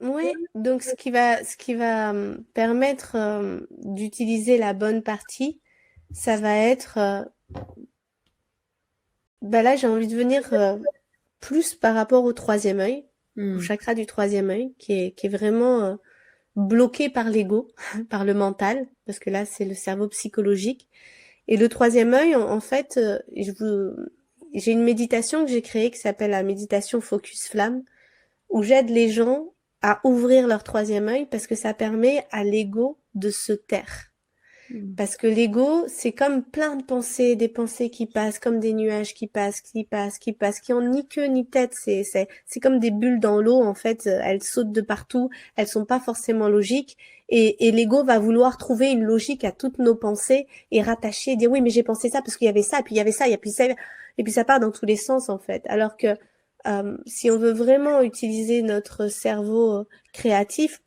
Ouais, donc ce qui va permettre d'utiliser la bonne partie, ça va être, bah là j'ai envie de venir plus par rapport au troisième œil, au Hmm. chakra du troisième œil, qui est vraiment bloqué par l'ego, par le mental, parce que là c'est le cerveau psychologique. Et le troisième œil, en fait, j'ai une méditation que j'ai créée qui s'appelle la méditation Focus Flamme, où j'aide les gens à ouvrir leur troisième œil parce que ça permet à l'ego de se taire. Hmm. Parce que l'ego, c'est comme plein de pensées, des pensées qui passent, comme des nuages qui passent, qui passent, qui passent, qui ont ni queue ni tête. C'est comme des bulles dans l'eau, en fait. Elles sautent de partout. Elles sont pas forcément logiques. Et l'ego va vouloir trouver une logique à toutes nos pensées et rattacher, dire oui, mais j'ai pensé ça parce qu'il y avait ça, et puis il y avait ça, et puis ça, et puis ça part dans tous les sens, en fait. Alors que si on veut vraiment utiliser notre cerveau créatif,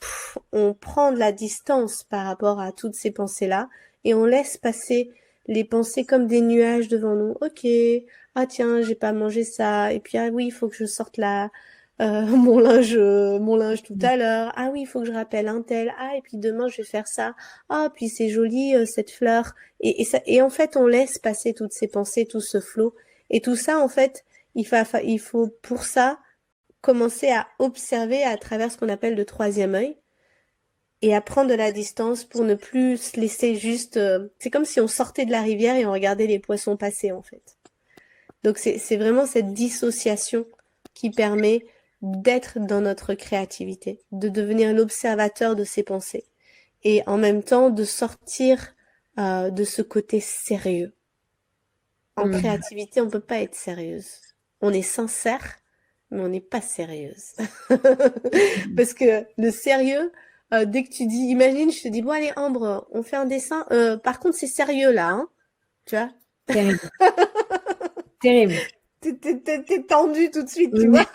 on prend de la distance par rapport à toutes ces pensées-là et on laisse passer les pensées comme des nuages devant nous. Ok, ah tiens, j'ai pas mangé ça. Et puis ah oui, il faut que je sorte mon linge tout à l'heure. Ah oui, il faut que je rappelle un tel. Ah et puis demain je vais faire ça. Ah puis c'est joli cette fleur. Et en fait on laisse passer toutes ces pensées, tout ce flot. Et tout ça en fait, il faut pour ça commencer à observer à travers ce qu'on appelle le troisième œil et à prendre de la distance pour ne plus se laisser juste. C'est comme si on sortait de la rivière et on regardait les poissons passer en fait. Donc c'est vraiment cette dissociation qui permet d'être dans notre créativité, de devenir l'observateur de ses pensées et en même temps de sortir de ce côté sérieux. En Hmm. créativité, on peut pas être sérieuse. On est sincère, mais on n'est pas sérieuse. Parce que le sérieux, dès que tu dis, imagine, je te dis, bon allez Ambre, on fait un dessin. Par contre, c'est sérieux là, hein, tu vois. Terrible. Terrible. T'es tendu tout de suite, tu vois.